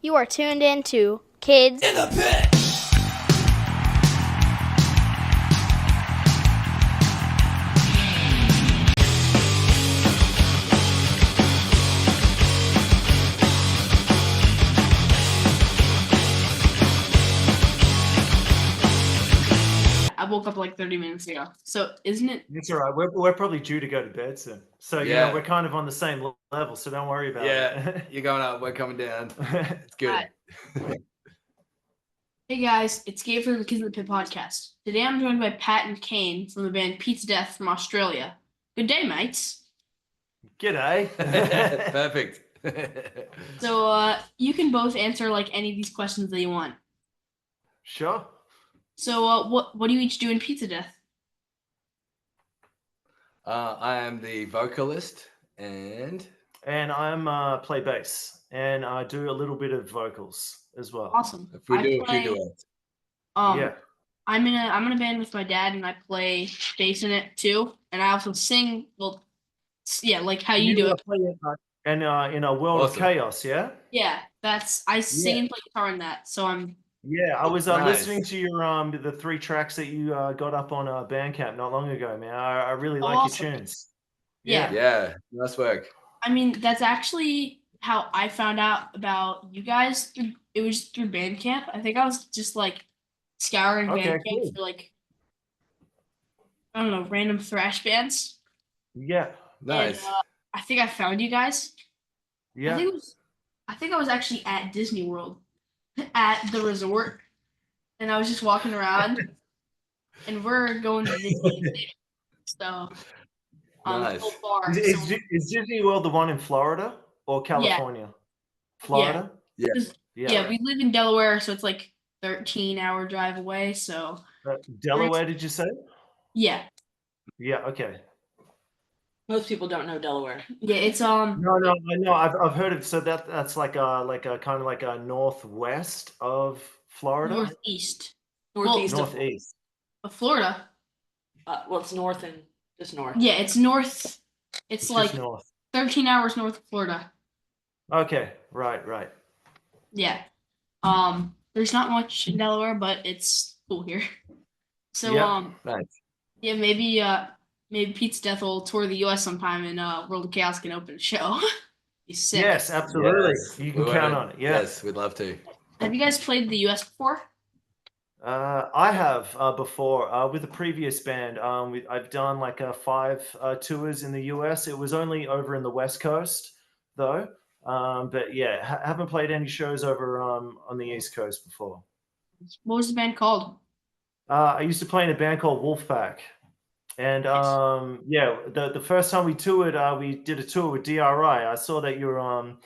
You are tuned in to Kids in the Pit. I woke up like 30 minutes ago. So isn't it? It's all right. We're probably due to go to bed soon. So, Yeah. we're kind of on the same level, so don't worry about it. You're going up, we're coming down. It's good. Hey guys, it's Gabe from the Kids in the Pit podcast. Today I'm joined by Pat and Kane from the band Pizza Death from Australia. Good day, mates. G'day. Perfect. So you can both answer like any of these questions that you want. Sure. So what do you each do in Pizza Death? I am the vocalist and I'm play bass, and I do a little bit of vocals as well. Awesome. if we do a few duets. Yeah. I'm in a band with my dad, and I play bass in it too, and I also sing. Well, yeah, like how you do it. And in a world of Awesome. chaos, yeah. Yeah, I sing and play guitar in that. So I'm. Yeah, I was Nice. listening to your the 3 tracks that you got up on Bandcamp not long ago, man. I really like awesome. your tunes. Yeah. Yeah, nice work. I mean, that's actually how I found out about you guys. It was through Bandcamp. I think I was just like scouring Bandcamp cool. for like, I don't know, random thrash bands. Yeah. Nice. And, I think I found you guys. Yeah. I think I was actually at Disney World, at the resort, and I was just walking around, and we're going to Disney. So, Nice. so far. Is Disney World the one in Florida or California? Florida? Yeah, we live in Delaware, so it's like 13-hour drive away. So Delaware, did you say? yeah. Yeah. Okay. Most people don't know Delaware. Yeah, it's No, I know. I've heard of. So that's like a kind of like a northwest of Florida. northeast. Northeast Northeast. Of Florida. Well, it's north and just north. Yeah, it's north. It's like just north. 13 hours north of Florida. Okay. Right. Yeah. There's not much in Delaware, but it's cool here. So Nice. yeah, maybe Pete's Death will tour the US sometime, and World of Chaos can open a show. He's sick. Yes, absolutely. Yes. You can count on it. Yeah. Yes, we'd love to. Have you guys played the US before? I have before with the previous band. I've done like 5 tours in the US. It was only over in the West Coast though. But yeah, haven't played any shows over on the East Coast before. What was the band called? I used to play in a band called Wolfpack, and yeah, the first time we toured, we did a tour with DRI. I saw that you were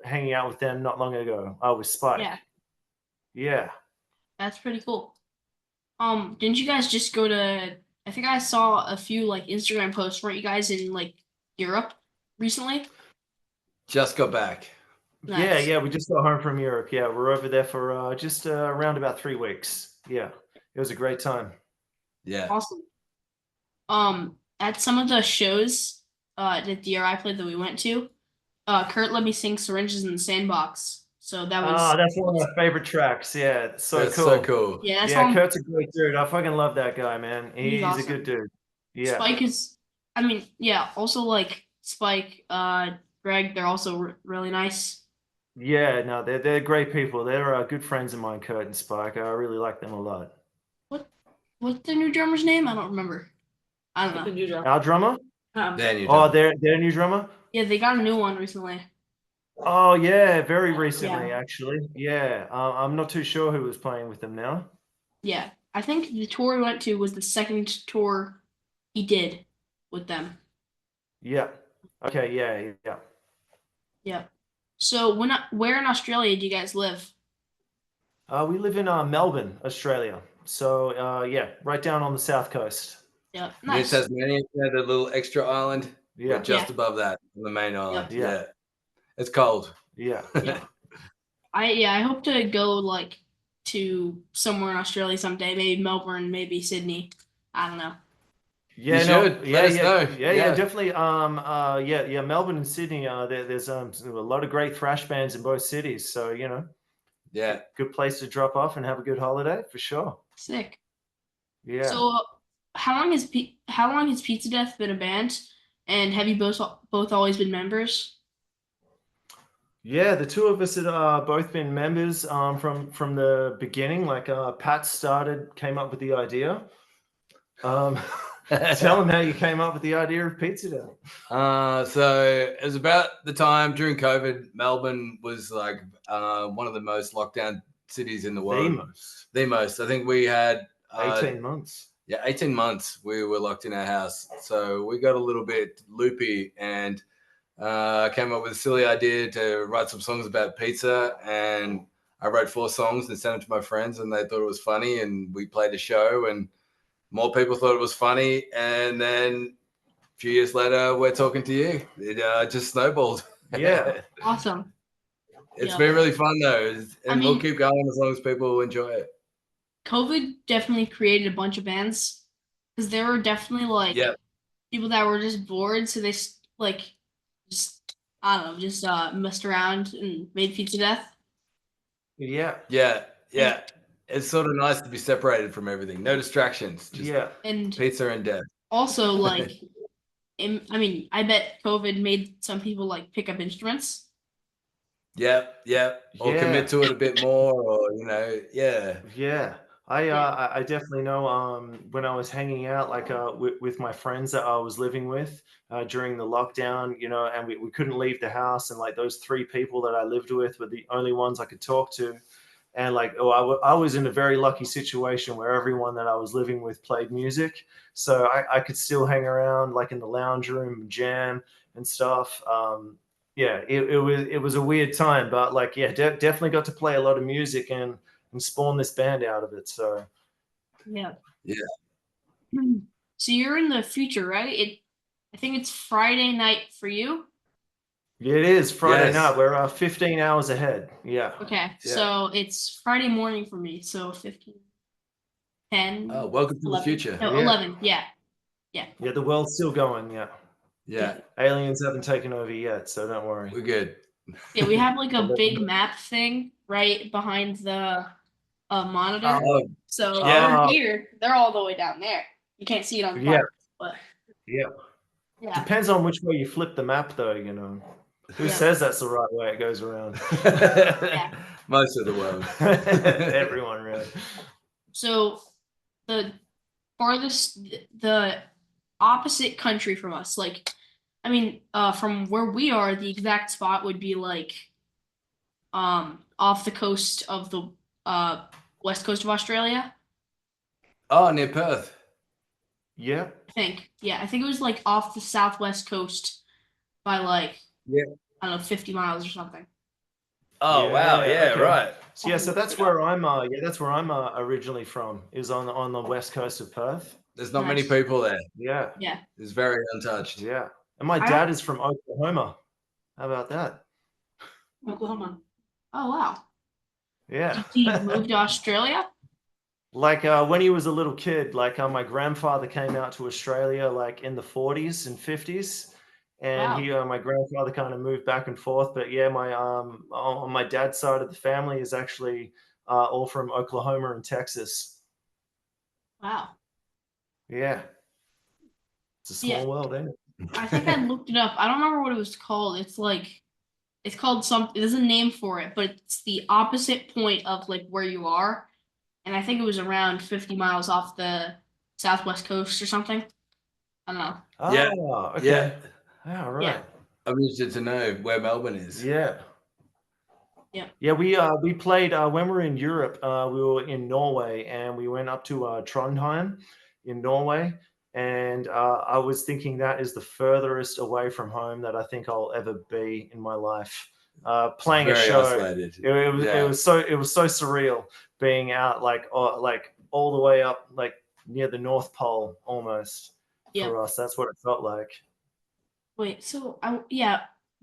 hanging out with them not long ago. With Spike. Yeah. That's pretty cool. Didn't you guys just go to? I think I saw a few like Instagram posts. Weren't you guys in like Europe recently? Just got back. Nice. Yeah, we just got home from Europe. Yeah, we're over there for just around about 3 weeks. Yeah, it was a great time. Yeah. Awesome. At some of the shows that DRI played that we went to, Kurt let me sing Syringes in the Sandbox. So that was. That's one of my favorite tracks. Yeah, it's That's cool. so cool. Yeah, that's Yeah, Kurt's a great dude. I fucking love that guy, man. He's awesome. a good dude. Yeah. Spike is. I mean, yeah. Also, like Spike, Greg, they're also really nice. Yeah, no, they're great people. They're good friends of mine, Kurt and Spike. I really like them a lot. What's the new drummer's name? I don't remember. I don't know. The new drummer. Our drummer? Their Their new drummer? Yeah, they got a new one recently. Oh yeah, very recently actually. Yeah, I'm not too sure who was playing with them now. Yeah, I think the tour we went to was the second tour he did with them. Yeah. Okay. Yeah. Yeah. So where in Australia do you guys live? We live in Melbourne, Australia. So yeah, right down on the south coast. Yeah, Near nice. Tasmania, the little extra island. Yeah. We're just above that, on the main island. Yeah. Yeah. It's cold. Yeah. I hope to go like to somewhere in Australia someday. Maybe Melbourne, maybe Sydney. I don't know. Yeah, You no, should. yeah, Let us yeah, know. yeah, Yeah. definitely. Yeah, Melbourne and Sydney. There's a lot of great thrash bands in both cities. So Yeah. good place to drop off and have a good holiday for sure. Sick. Yeah. So, how long has Pizza Death been a band? And have you both always been members? Yeah, the two of us had both been members from the beginning. Like Pat came up with the idea. Tell him how you came up with the idea of Pizza Day. So it was about the time during COVID. Melbourne was like one of the most locked down cities in the world. The most. I think we had 18 months. Yeah, 18 months we were locked in our house. So we got a little bit loopy and came up with a silly idea to write some songs about pizza. And I wrote 4 songs and sent them to my friends, and they thought it was funny. And we played a show, and more people thought it was funny. And then a few years later, we're talking to you. It just snowballed. Yeah. Awesome. It's Yeah. been really fun though, and we'll mean- keep going as long as people enjoy it. COVID definitely created a bunch of bands because there were definitely like Yeah. people that were just bored, so they just I don't know, just messed around and made Pizza Death. Yeah. Yeah. It's sort of nice to be separated from everything. No distractions. Just And pizza and death. also like, I bet COVID made some people like pick up instruments. Yep. Or commit to it a bit more, or yeah. Yeah. I definitely know when I was hanging out like with my friends that I was living with during the lockdown, and we couldn't leave the house, and like those 3 people that I lived with were the only ones I could talk to. And like, I was in a very lucky situation where everyone that I was living with played music. So I could still hang around like in the lounge room, jam and stuff. Yeah, it was a weird time, but like, yeah, definitely got to play a lot of music and spawn this band out of it. So Yeah. Yeah. So you're in the future, right? I think it's Friday night for you. yeah, it is Friday Yes. night. We're 15 hours ahead. Yeah. Okay, Yeah. so it's Friday morning for me. So 15, 10, Oh, welcome to 11. the future. No, Yeah. 11. Yeah. Yeah, the world's still going. Yeah. Yeah, Aliens haven't taken over yet, so don't worry. we're good. Yeah, we have like a big map thing right behind the monitor. Oh, So Yeah. we're here. They're all the way down there. You can't see it on the Yeah. podcast, but Yeah. yeah. Depends on which way you flip the map, though. Who Yeah. says that's the right way it goes around? Most of the world. Everyone, really. So the the opposite country from us, from where we are, the exact spot would be like off the coast of the west coast of Australia. Oh, near Perth. Yeah. I think it was like off the southwest coast by like Yeah. I don't know, 50 miles or something. Oh, wow. Yeah, okay. right. So that's where I'm. That's where I'm originally from. Is on the west coast of Perth. There's not many Nice. people there. Yeah. Yeah. It's very untouched. Yeah. And my dad is from Oklahoma. How about that? Oklahoma. Oh wow. Yeah. Did he move to Australia? Like when he was a little kid, like my grandfather came out to Australia like in the 40s and 50s, and my grandfather kind of moved back and forth. But yeah, my on my dad's side of the family is actually all from Oklahoma and Texas. Wow. Yeah, it's a small world, ain't it? I think I looked it up. I don't remember what it was called. It's called something. There's a name for it, but it's the opposite point of like where you are. And I think it was around 50 miles off the southwest coast or something. I don't know. Oh, Yeah. okay. Yeah. Yeah, right. Yeah. I'm interested to know where Melbourne is. Yeah. Yeah. Yeah, we played when we were in Europe. We were in Norway, and we went up to Trondheim in Norway. And I was thinking that is the furthest away from home that I think I'll ever be in my life. Playing a Very show, isolated. it was so surreal being out like all the way up like near the North Pole almost. Yeah. For us, that's what it felt like. Wait, so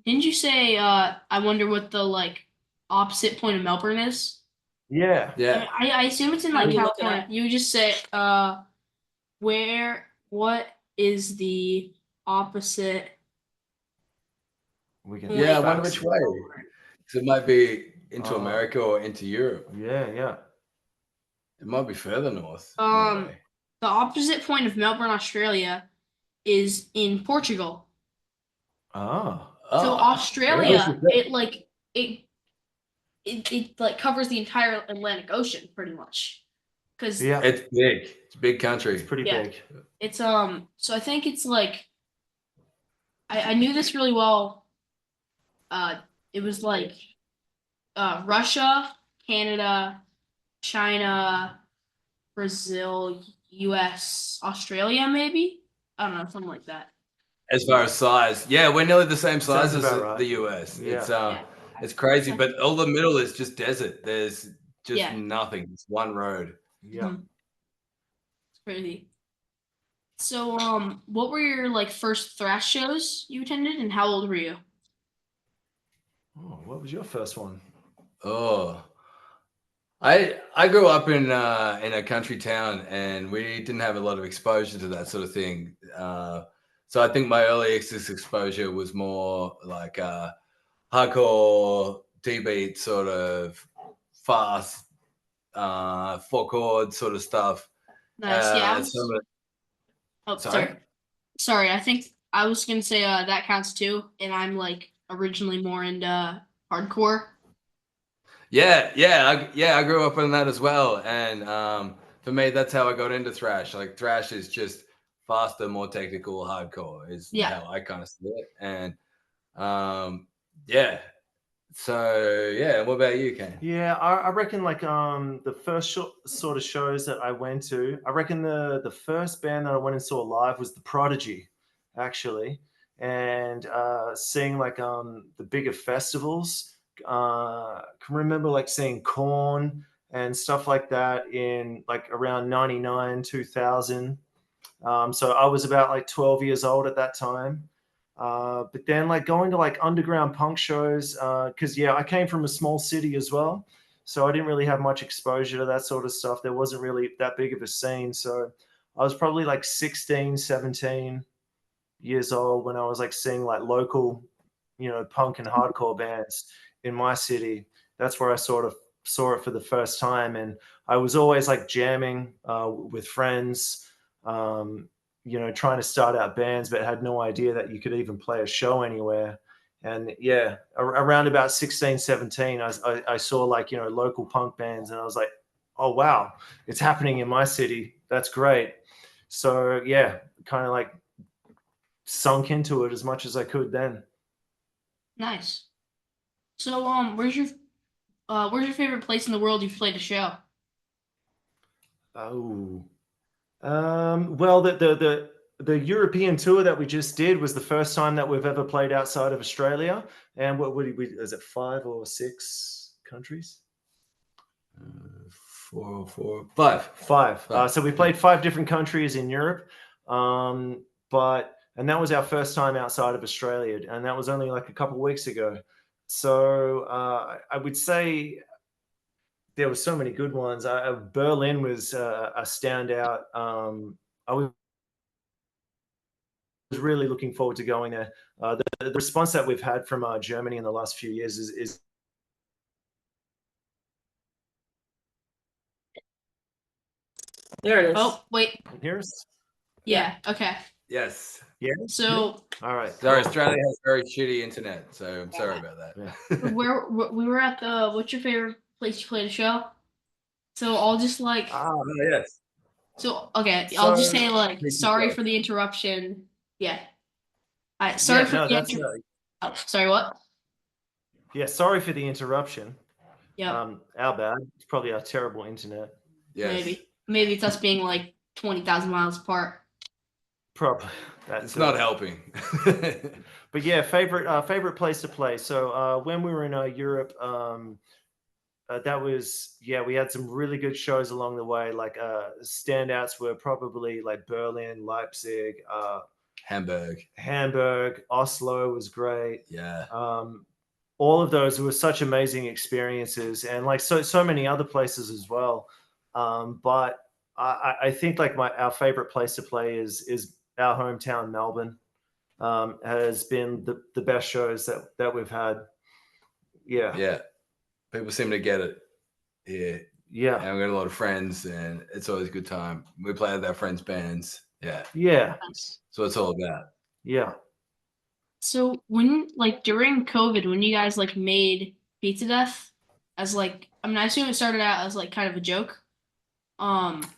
didn't you say I wonder what the like opposite point of Melbourne is? Yeah. Yeah. I assume it's in How like do you look it California. up? You just say what is the opposite. We can Yeah, I wonder facts. which way. So it might be into Uh, America or into Europe. Yeah. It might be further north. No way. The opposite point of Melbourne, Australia, is in Portugal. Ah. So Oh, Australia, really? it like covers the entire Atlantic Ocean pretty much. Because Yeah. It's big. It's a big country. It's pretty Yeah. big. it's so I think it's like I knew this really well. It was like Russia, Canada, China, Brazil, US, Australia, maybe. I don't know, something like that. As far as size, yeah, we're nearly the same size Sounds as about right. the US. Yeah. It's crazy, but all the middle is just desert. There's just Yeah. nothing. It's one road. Yeah. Mhm. It's crazy. So, what were your like first thrash shows you attended, and how old were you? Oh, what was your first one? Oh, I grew up in a country town, and we didn't have a lot of exposure to that sort of thing. So I think my earliest exposure was more like hardcore D beat, sort of fast, 4 chord sort of stuff. Nice. Yeah. Some of Oh, sorry? Sorry. I think I was gonna say that counts too, and I'm like originally more into hardcore. I grew up in that as well, and for me, that's how I got into thrash. Like thrash is just faster, more technical, hardcore is Yeah. how I kind of see it, and yeah. So yeah, what about you, Kane? Yeah, I reckon like the first sort of shows that I went to, I reckon the first band that I went and saw live was The Prodigy, actually, and seeing like the bigger festivals. Can remember like seeing Korn and stuff like that in like around 99, 2000. So I was about like 12 years old at that time. But then like going to like underground punk shows, because yeah, I came from a small city as well. So I didn't really have much exposure to that sort of stuff. There wasn't really that big of a scene. So I was probably like 16, 17 years old when I was like seeing like local, punk and hardcore bands in my city. That's where I sort of saw it for the first time. And I was always like jamming with friends. Trying to start out bands, but had no idea that you could even play a show anywhere. And yeah, around about 16, 17, I saw like, local punk bands, and I was like, oh, wow, it's happening in my city. That's great. So yeah, kind of like sunk into it as much as I could then. Nice. So, where's your favorite place in the world you've played a show? Oh, well, the European tour that we just did was the first time that we've ever played outside of Australia. And what would we? Is it 5 or 6 countries? 4, 5. 5. Five. So we played 5 different countries in Europe. And that was our first time outside of Australia, and that was only like a couple of weeks ago. So I would say there were so many good ones. Berlin was a standout. I was really looking forward to going there. The response that we've had from Germany in the last few years is There it is. Oh, wait. here's Yeah. Okay. Yes. So, all right. Sorry, cool. Australia has very shitty internet, so I'm sorry about that. Yeah. where we were at the what's your favorite place you played a show? So I'll just like Yes. so okay, I'll just So- say like Please sorry go. for the interruption. Yeah. All right, Yeah, sorry for no, the that's oh, sorry, what? yeah. Sorry for the interruption. Yeah, Our bad. It's probably our terrible internet. Yes. maybe it's us being like 20,000 miles apart. Probably. That's It's not helping. But yeah, favorite place to play. So when we were in Europe, that was we had some really good shows along the way. Like standouts were probably like Berlin, Leipzig, Hamburg, Oslo was great. Yeah. All of those were such amazing experiences, and like so many other places as well. But I think like our favorite place to play is our hometown, Melbourne, has been the best shows that we've had. Yeah. Yeah. People seem to get it. Yeah. Yeah. And we've got a lot of friends, and it's always a good time. We play with our friends' bands. Yeah. Yeah. So it's all about. Yeah. So when like during COVID, when you guys like made Pizza Death as like, I mean, I assume it started out as like kind of a joke.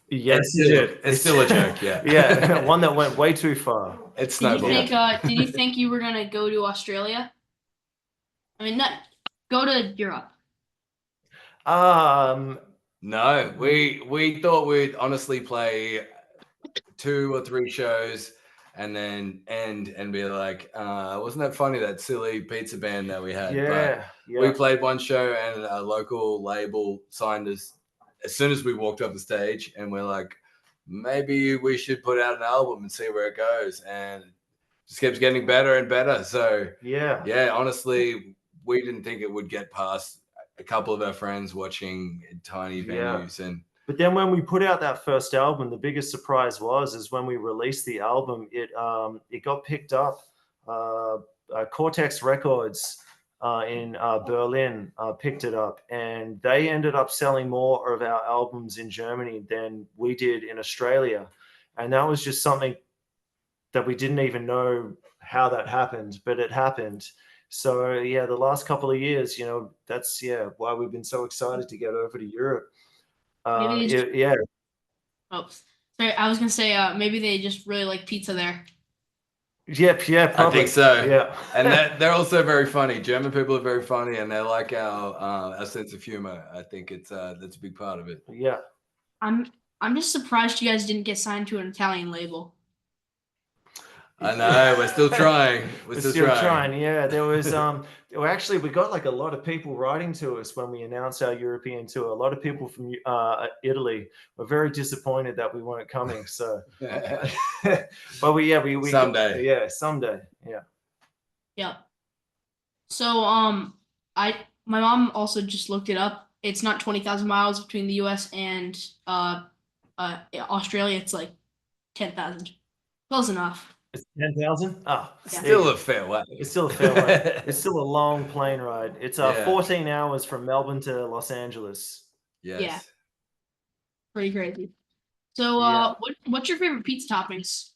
Yes, It's still a joke. Yeah. Yeah. One that went way too far. It's did you snowballed. think did you think you were gonna go to Australia? I mean, not go to Europe. No, we thought we'd honestly play 2 or 3 shows and then end and be like, wasn't that funny, that silly pizza band that we had? Yeah. But we played one show and a local label signed us as soon as we walked off the stage, and we're like, maybe we should put out an album and see where it goes. And it just keeps getting better and better. So yeah, honestly, we didn't think it would get past a couple of our friends watching in tiny venues. But then when we put out that first album, the biggest surprise is when we released the album, it got picked up. Cortex Records in Berlin picked it up, and they ended up selling more of our albums in Germany than we did in Australia. And that was just something that we didn't even know how that happened, but it happened. So yeah, the last couple of years, that's why we've been so excited to get over to Europe. Yeah. Oh, sorry, I was gonna say maybe they just really like pizza there. Yep, yeah, probably. I think so. Yeah. And they're also very funny. German people are very funny, and they like our sense of humor. I think it's that's a big part of it. Yeah. I'm just surprised you guys didn't get signed to an Italian label. I know, we're still trying. We're still trying. Yeah, there was actually, we got like a lot of people writing to us when we announced our European tour. A lot of people from Italy were very disappointed that we weren't coming. So, but we Someday. Yeah, someday. Yeah. Yeah. So my mom also just looked it up. It's not 20,000 miles between the U.S. and Australia. It's like 10,000. Close enough. It's 10,000. Oh, still a fair way. It's still a fair way. It's still a long plane ride. It's 14 hours from Melbourne to Los Angeles. Yes. Yeah. Pretty crazy. So, what's your favorite pizza toppings?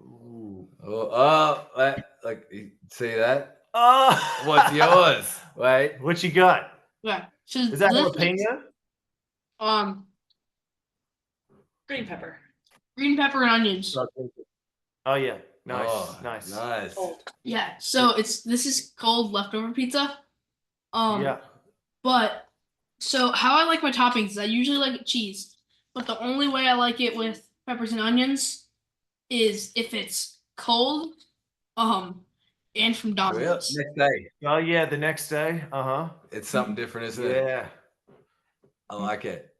Ooh. Like, see that? Oh, What's yours? Wait, what you got? Yeah. So Is that jalapeno? Green pepper. Green pepper and onions. Oh yeah, nice, oh, nice. Cold. Yeah. So this is cold leftover pizza. Yeah. But so how I like my toppings is I usually like it cheese, but the only way I like it with peppers and onions is if it's cold, and from Domino's. next day. Oh yeah, the next day. It's something different, isn't it? Yeah. I like it.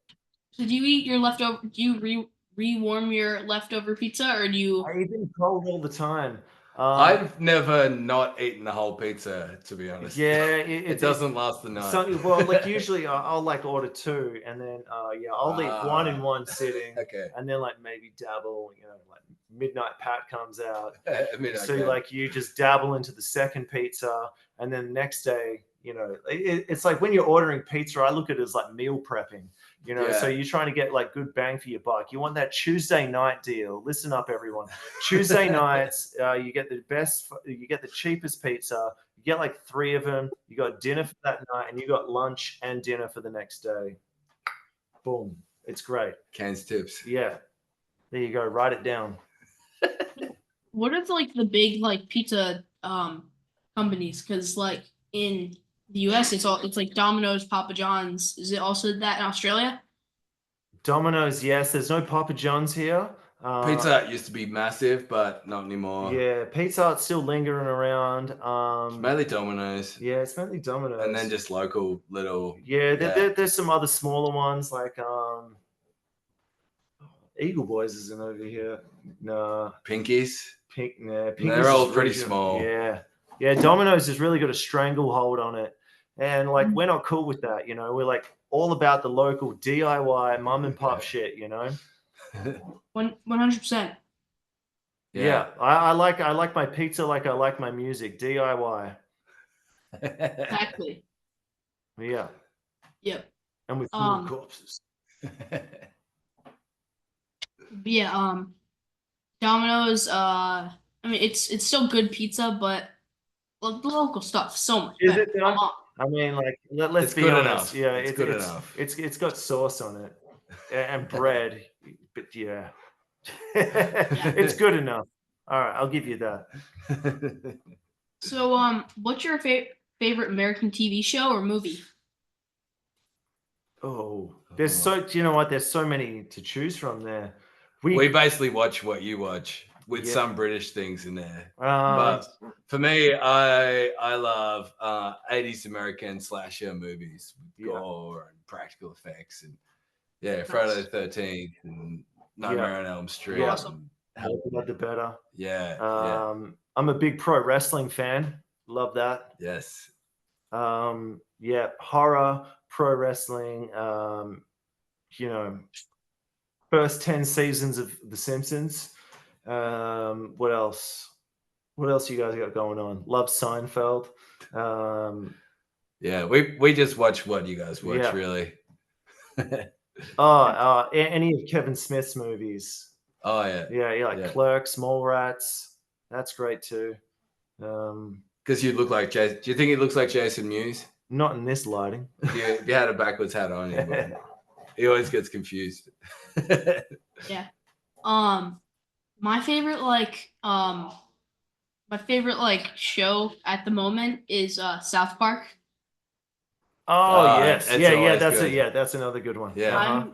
So do you eat your leftover? Do you rewarm your leftover pizza, or do you? I eat them cold all the time. I've never not eaten the whole pizza, to be honest. Yeah, it doesn't last the night. Well, like usually I'll like order 2, and then I'll eat one in one sitting. Okay. And then like maybe dabble, like Midnight Pat comes out. So like you just dabble into the second pizza, and then the next day, it's like when you're ordering pizza, I look at it as like meal prepping. So you're trying to get like good bang for your buck. You want that Tuesday night deal. Listen up, everyone. Tuesday nights, you get the cheapest pizza. You get like 3 of them. You got dinner for that night, and you got lunch and dinner for the next day. Boom. It's great. Kane's tips. Yeah. There you go. Write it down. What are the big like pizza companies? Because like in the US, it's like Domino's, Papa John's. Is it also that in Australia? Domino's, yes. There's no Papa John's here. Pizza Hut used to be massive, but not anymore. Yeah, Pizza Hut's still lingering around. It's mainly Domino's. Yeah, it's mainly Domino's. And then just local little. Yeah, there's some other smaller ones like Eagle Boys isn't over here. No. Pinkies. Pinkies. They're all pretty small. Yeah. Yeah, Domino's has really got a stranglehold on it. And like we're not cool with that, We're like all about the local DIY mom and pop shit, 100%. Yeah, I like my pizza like I like my music. DIY. Exactly. Yeah, Yep. and with Um, corpses. but yeah, Domino's, I mean it's still good pizza, but the local stuff so much Is better. it Come though? on. I mean, like let's It's be good honest. enough. Yeah, It's good enough. it's got sauce on it and bread, but yeah, Yeah. it's good enough. All right, I'll give you that. So what's your favorite American TV show or movie? Oh, there's so. Do you know what? There's so many to choose from there. We basically watch what you watch with Yeah. some British things in there. um, But for me, I love 80s American slasher movies with Yeah. gore and practical effects and Friday the 13th and Nightmare Yeah. on Elm Street. Yeah. Awesome. And the more the better. yeah. I'm a big pro wrestling fan. Love that. Yes. Yeah, horror, pro wrestling. You know, first 10 seasons of The Simpsons. What else? What else you guys got going on? Love Seinfeld. Yeah, we just watch what you guys watch, Yeah. really. Any of Kevin Smith's movies. Oh yeah. Yeah, like Yeah. Clerks, Mallrats. That's great too. Because you look like Jason. Do you think he looks like Jason Mewes? Not in this lighting. If you had a backwards hat on, he always gets confused. Yeah. My favorite show at the moment is South Park. Oh yes, it's yeah, always that's good. that's another good one. Yeah. Uh-huh.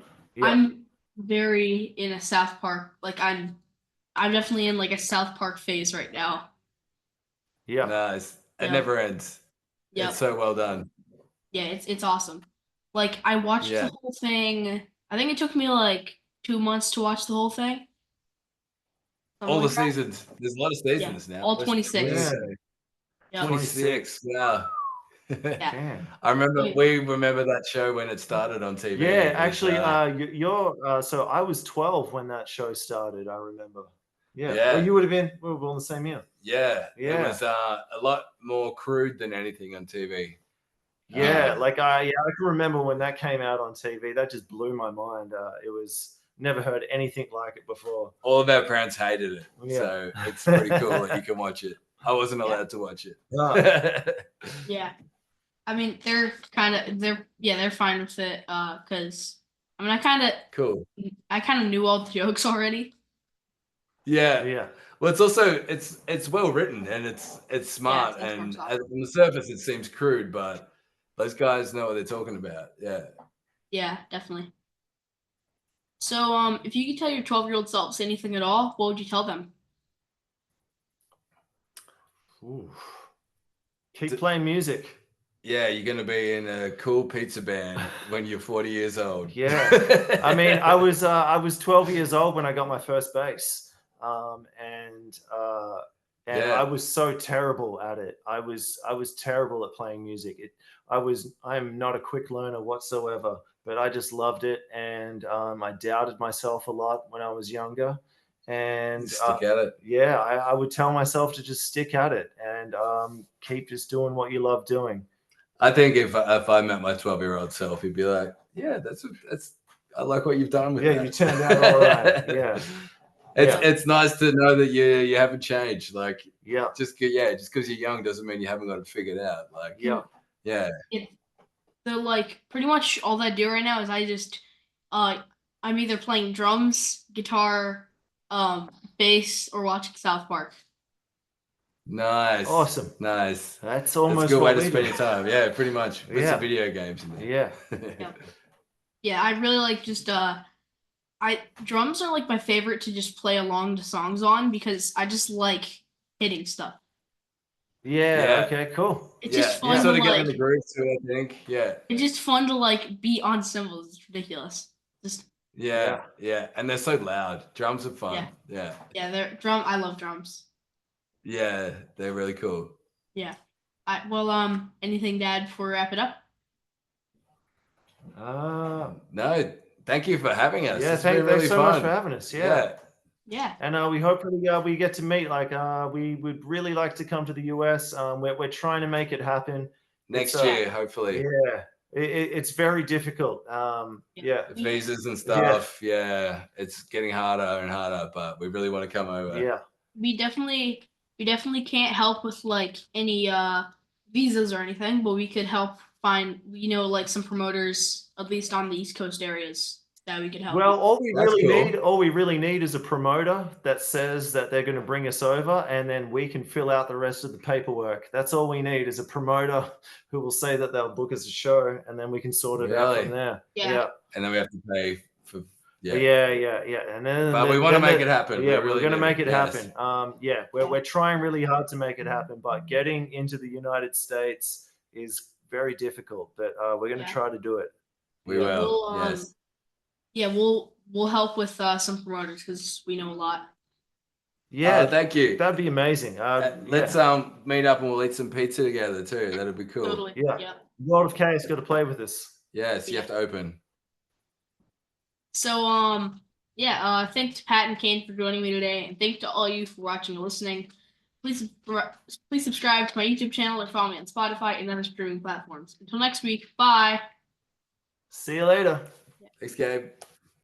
I'm very in a South Park. Like I'm definitely in like a South Park phase right now. Yeah. Nice. It Yeah. never ends. Yep. It's so well done. Yeah, it's awesome. Like I watched Yeah. the whole thing. I think it took me like 2 months to watch the whole thing. Something All the like that. seasons. There's a lot of seasons now. all There's 26. Yeah. Yep. 26. Wow. Yeah. Damn. I remember Yeah. we remember that show when it started on TV. Yeah, It was, actually, you're so I was 12 when that show started. I remember. Yeah. Yeah. Well, you would have been. We were born the same year. Yeah. Yeah. It was a lot more crude than anything on TV. Yeah, I can remember when that came out on TV. That just blew my mind. It was never heard anything like it before. All of our parents hated it. Yeah. So it's pretty cool that you can watch it. I wasn't allowed to watch it. Yeah. I mean, they're fine with it. Cause I mean, Cool. I kind of knew all the jokes already. Yeah. Yeah. Well, it's also it's well written and it's smart that's and what I'm on the surface it seems crude, but those guys know what they're talking about. Yeah. Yeah, definitely. So, if you could tell your 12-year-old self anything at all, what would you tell them? Ooh. Keep playing music. Yeah, you're gonna be in a cool pizza band when you're 40 years old. Yeah. I mean, I was 12 years old when I got my first bass. And Yeah. I was so terrible at it. I was terrible at playing music. I'm not a quick learner whatsoever, but I just loved it, and I doubted myself a lot when I was younger. And Stick at it. yeah, I would tell myself to just stick at it and keep just doing what you love doing. I think if I met my 12-year-old self, he'd be like, "Yeah, that's I like what you've done with Yeah, that. you turned out all right. Yeah. It's nice to know that you haven't changed. Like, Yeah. just because you're young doesn't mean you haven't got it figured out. Like, Yeah. yeah, So, like, pretty much all that I do right now is I'm either playing drums, guitar, bass, or watching South Park. nice, Awesome. nice. That's That's almost a good way what to we spend do. your time. Yeah, pretty much. Put Yeah. some video games in there. Yeah. Yeah, I really like just drums are like my favorite to just play along to songs on because I just like hitting stuff. Yeah. Yeah. Okay. Cool. It's Yeah, just you fun to sort of get like. in the groove too. I think. Yeah, It's just fun to like beat on cymbals. It's ridiculous. Just yeah, and they're so loud. Drums are fun. Yeah, they're I love drums. yeah, they're really cool. Yeah. Anything, Dad, before we wrap it up? No, thank you for having us. Yeah. It's been Thanks really so fun. much for having us. Yeah. Yeah, Yeah. And we hopefully we get to meet. Like we would really like to come to the US. We're trying to make it happen. Next It's, year, hopefully. Yeah, it's very difficult. Yeah, The visas and stuff. Yeah, it's getting harder and harder, but we really want to come over. yeah. We definitely can't help with like any visas or anything, but we could help find like some promoters at least on the East Coast areas that we could help. Well, all we That's really need is a promoter that says that they're going to bring us over, and then we can fill out the rest of the paperwork. That's all we need is a promoter who will say that they'll book us a show, and then we can sort it out Really? from there. Yeah. And then we have to pay for. Yeah. And then, But we want to make it happen. Yeah, We really we're going to do. make it Yes. happen. We're trying really hard to make it happen, but getting into the United States is very difficult. But we're going to try to do it. We will. Yes. Yeah, we'll help with some promoters because we know a lot. Yeah, thank you. That'd be amazing. Let's meet up and we'll eat some pizza together too. That'd be cool. Totally. Yeah. World of Chaos got to play with us. Yes, you have to open. So thanks to Pat and Kane for joining me today, and thanks to all you for watching and listening. Please subscribe to my YouTube channel or follow me on Spotify and other streaming platforms. Until next week, bye. See you later. Thanks, Gabe.